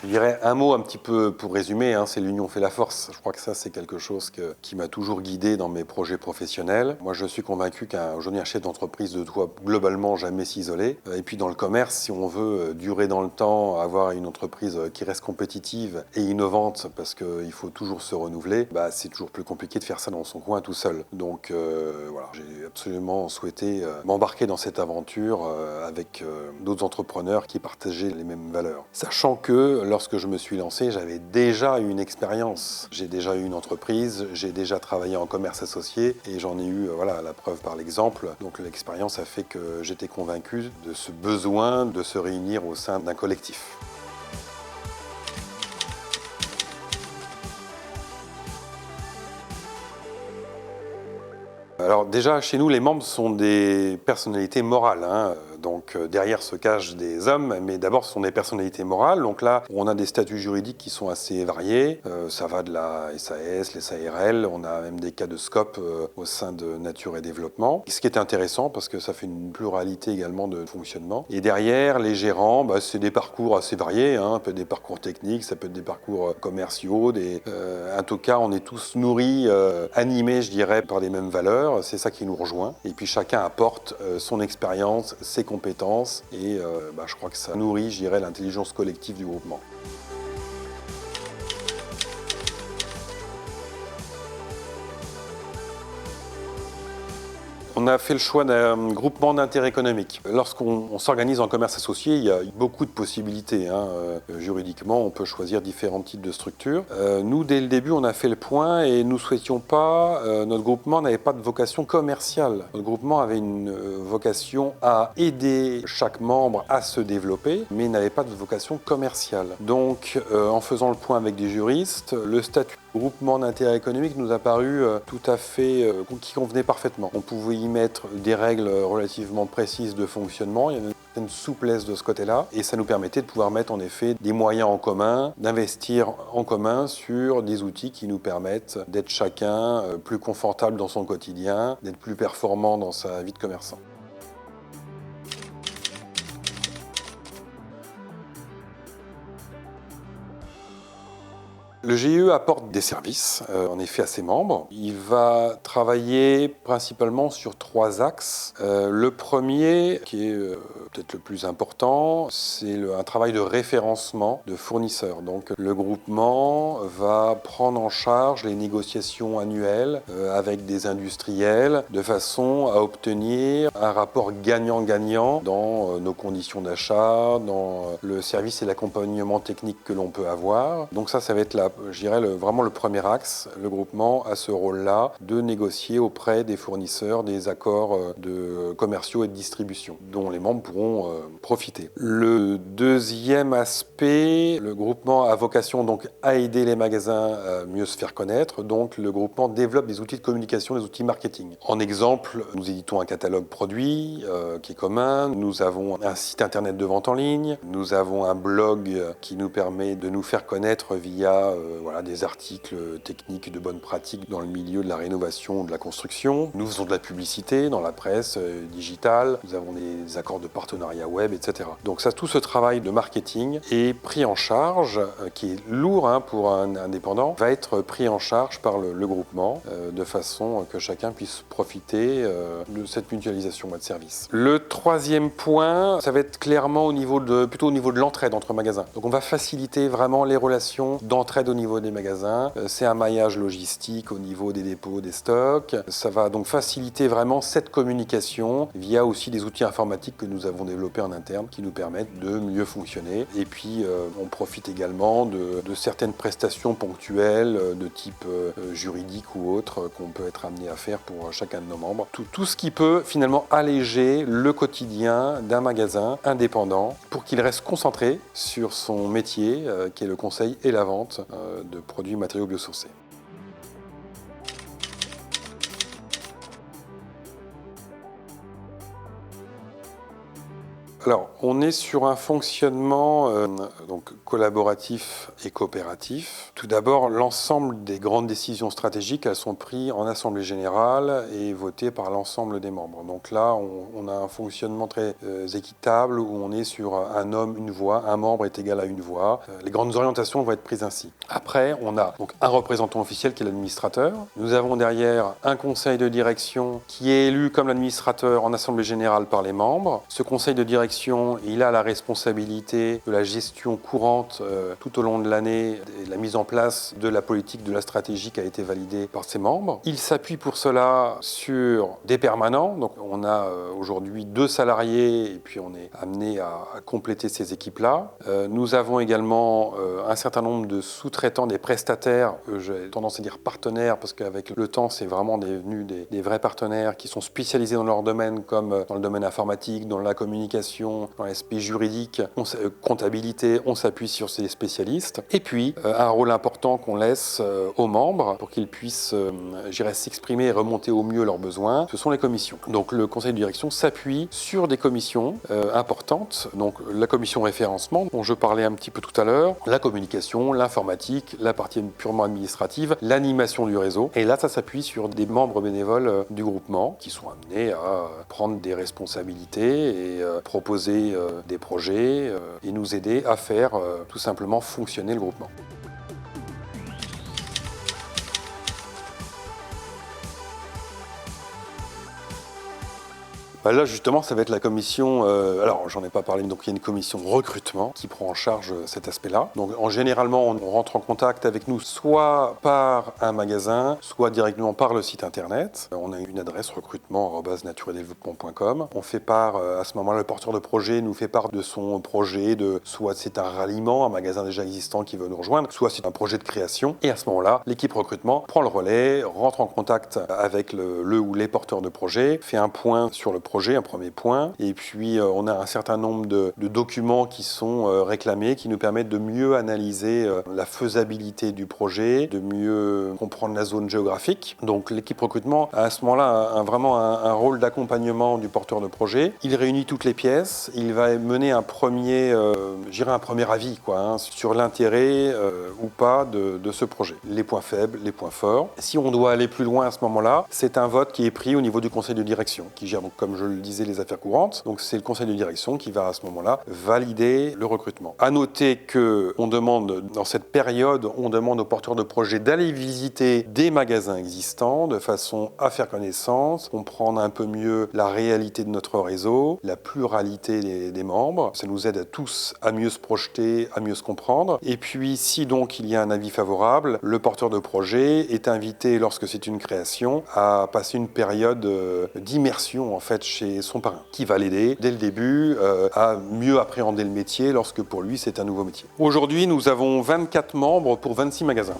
Je dirais un mot un petit peu pour résumer, c'est l'union fait la force. Je crois que ça, c'est quelque chose qui m'a toujours guidé dans mes projets professionnels. Moi, je suis convaincu qu'aujourd'hui, un chef d'entreprise ne doit globalement jamais s'isoler. Et puis dans le commerce, si on veut durer dans le temps, avoir une entreprise qui reste compétitive et innovante, parce qu'il faut toujours se renouveler, c'est toujours plus compliqué de faire ça dans son coin tout seul. Donc voilà, j'ai absolument souhaité m'embarquer dans cette aventure avec d'autres entrepreneurs qui partageaient les mêmes valeurs. Sachant que lorsque je me suis lancé, j'avais déjà une expérience. J'ai déjà eu une entreprise, j'ai déjà travaillé en commerce associé et j'en ai eu la preuve par l'exemple. Donc l'expérience a fait que j'étais convaincu de ce besoin de se réunir au sein d'un collectif. Alors déjà, chez nous, les membres sont des personnalités morales. Donc derrière se cachent des hommes, mais d'abord ce sont des personnalités morales. Donc là, on a des statuts juridiques qui sont assez variés. Ça va de la SAS, les SARL, on a même des cas de SCOP au sein de Nature et Développement. Ce qui est intéressant parce que ça fait une pluralité également de fonctionnement. Et derrière, les gérants, c'est des parcours assez variés. Ça peut être des parcours techniques, ça peut être des parcours commerciaux. En tout cas, on est tous nourris, animés, je dirais, par les mêmes valeurs. C'est ça qui nous rejoint. Et puis chacun apporte son expérience, ses compétences et je crois que ça nourrit, je dirais, l'intelligence collective du groupement. On a fait le choix d'un groupement d'intérêt économique. Lorsqu'on s'organise en commerce associé, il y a beaucoup de possibilités. Juridiquement, on peut choisir différents types de structures. Nous, dès le début, on a fait le point et nous souhaitions pas, notre groupement n'avait pas de vocation commerciale. Notre groupement avait une vocation à aider chaque membre à se développer, mais n'avait pas de vocation commerciale. Donc, en faisant le point avec des juristes, le statut groupement d'intérêt économique nous a paru tout à fait qui convenait parfaitement. On pouvait y mettre des règles relativement précises de fonctionnement, il y avait une certaine souplesse de ce côté-là, et ça nous permettait de pouvoir mettre en effet des moyens en commun, d'investir en commun sur des outils qui nous permettent d'être chacun plus confortable dans son quotidien, d'être plus performant dans sa vie de commerçant. Le GIE apporte des services, en effet, à ses membres. Il va travailler principalement sur 3 axes. Le premier, qui est peut-être le plus important, c'est un travail de référencement de fournisseurs. Donc, le groupement va prendre en charge les négociations annuelles avec des industriels de façon à obtenir un rapport gagnant-gagnant dans nos conditions d'achat, dans le service et l'accompagnement technique que l'on peut avoir. Donc ça va être je dirais vraiment le premier axe. Le groupement a ce rôle-là de négocier auprès des fournisseurs des accords commerciaux et de distribution dont les membres pourront profiter. Le deuxième aspect, le groupement a vocation donc à aider les magasins à mieux se faire connaître. Donc le groupement développe des outils de communication, des outils marketing. En exemple, nous éditons un catalogue produit qui est commun. Nous avons un site internet de vente en ligne. Nous avons un blog qui nous permet de nous faire connaître via des articles techniques de bonnes pratiques dans le milieu de la rénovation, de la construction. Nous faisons de la publicité dans la presse digitale. Nous avons des accords de partenariat web, etc. Donc tout ce travail de marketing est pris en charge, qui est lourd pour un indépendant, va être pris en charge par le groupement de façon que chacun puisse profiter de cette mutualisation de services. Le troisième point, ça va être clairement plutôt au niveau de l'entraide entre magasins. Donc on va faciliter vraiment les relations d'entraide au niveau des magasins. C'est un maillage logistique au niveau des dépôts, des stocks. Ça va donc faciliter vraiment cette communication via aussi des outils informatiques que nous avons développés en interne qui nous permettent de mieux fonctionner. Et puis on profite également de certaines prestations ponctuelles de type juridique ou autre qu'on peut être amené à faire pour chacun de nos membres. Tout ce qui peut finalement alléger le quotidien d'un magasin indépendant pour qu'il reste concentré sur son métier qui est le conseil et la vente de produits matériaux biosourcés. Alors, on est sur un fonctionnement donc collaboratif et coopératif. Tout d'abord, l'ensemble des grandes décisions stratégiques, elles sont prises en assemblée générale et votées par l'ensemble des membres. Donc là, on a un fonctionnement très équitable où on est sur un homme, une voix, un membre est égal à une voix. Les grandes orientations vont être prises ainsi. Après, on a donc un représentant officiel qui est l'administrateur. Nous avons derrière un conseil de direction qui est élu comme l'administrateur en assemblée générale par les membres. Ce conseil de direction, il a la responsabilité de la gestion courante tout au long de l'année, de la mise en place de la politique, de la stratégie qui a été validée par ses membres. Il s'appuie pour cela sur des permanents. Donc on a aujourd'hui 2 salariés et puis on est amené à compléter ces équipes-là. Nous avons également un certain nombre de sous-traitants, des prestataires, j'ai tendance à dire partenaires, parce qu'avec le temps, c'est vraiment devenu des vrais partenaires qui sont spécialisés dans leur domaine, comme dans le domaine informatique, dans la communication, dans l'aspect juridique, comptabilité, on s'appuie sur ces spécialistes. Et puis, un rôle important qu'on laisse aux membres pour qu'ils puissent, s'exprimer et remonter au mieux leurs besoins, ce sont les commissions. Donc, le conseil de direction s'appuie sur des commissions importantes, donc la commission référencement, dont je parlais un petit peu tout à l'heure, la communication, l'informatique, la partie purement administrative, l'animation du réseau. Et là, ça s'appuie sur des membres bénévoles du groupement qui sont amenés à prendre des responsabilités et proposer des projets et nous aider à faire tout simplement fonctionner le groupement. Là, justement, ça va être la commission... alors, j'en ai pas parlé, mais donc il y a une commission recrutement qui prend en charge cet aspect-là. Donc, généralement, on rentre en contact avec nous soit par un magasin, soit directement par le site internet. On a une adresse recrutement@naturedeveloppement.com. On fait part, à ce moment-là, le porteur de projet nous fait part de son projet, soit c'est un ralliement, un magasin déjà existant qui veut nous rejoindre, soit c'est un projet de création. Et à ce moment-là, l'équipe recrutement prend le relais, rentre en contact avec le ou les porteurs de projet, fait un point sur le projet, un premier point, et puis on a un certain nombre de documents qui sont réclamés, qui nous permettent de mieux analyser la faisabilité du projet, de mieux comprendre la zone géographique. Donc l'équipe recrutement a à ce moment-là vraiment un rôle d'accompagnement du porteur de projet. Il réunit toutes les pièces, il va mener un premier avis sur l'intérêt ou pas de ce projet. Les points faibles, les points forts. Si on doit aller plus loin à ce moment-là, c'est un vote qui est pris au niveau du conseil de direction, qui gère donc, comme je le disais, les affaires courantes. Donc c'est le conseil de direction qui va à ce moment-là valider le recrutement. À noter que dans cette période, on demande aux porteurs de projet d'aller visiter des magasins existants de façon à faire connaissance, comprendre un peu mieux la réalité de notre réseau, la pluralité des membres. Ça nous aide à tous à mieux se projeter, à mieux se comprendre. Et puis si donc il y a un avis favorable, le porteur de projet est invité, lorsque c'est une création, à passer une période d'immersion en fait chez son parrain, qui va l'aider dès le début à mieux appréhender le métier lorsque pour lui c'est un nouveau métier. Aujourd'hui, nous avons 24 membres pour 26 magasins.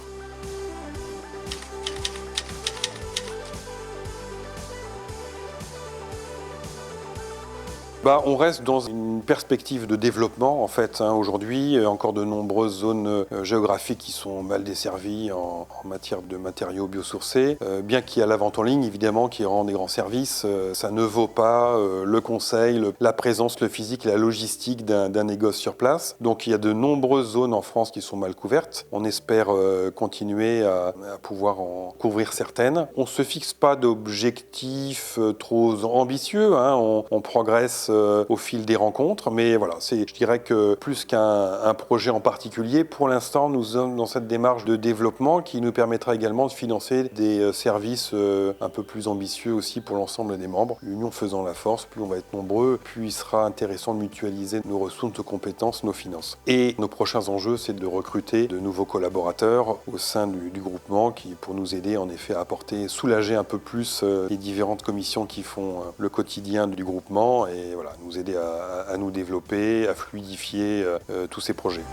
On reste dans une perspective de développement en fait. Aujourd'hui, encore de nombreuses zones géographiques qui sont mal desservies en matière de matériaux biosourcés. Bien qu'il y a la vente en ligne, évidemment, qui rend des grands services, ça ne vaut pas le conseil, la présence, le physique et la logistique d'un négoce sur place. Donc il y a de nombreuses zones en France qui sont mal couvertes. On espère continuer à pouvoir en couvrir certaines. On ne se fixe pas d'objectifs trop ambitieux. On progresse au fil des rencontres, mais voilà, je dirais que plus qu'un projet en particulier, pour l'instant, nous sommes dans cette démarche de développement qui nous permettra également de financer des services un peu plus ambitieux aussi pour l'ensemble des membres. L'union faisant la force, plus on va être nombreux, plus il sera intéressant de mutualiser nos ressources, nos compétences, nos finances. Et nos prochains enjeux, c'est de recruter de nouveaux collaborateurs au sein du groupement qui, pour nous aider en effet à soulager un peu plus les différentes commissions qui font le quotidien du groupement et voilà, nous aider à nous développer, à fluidifier tous ces projets.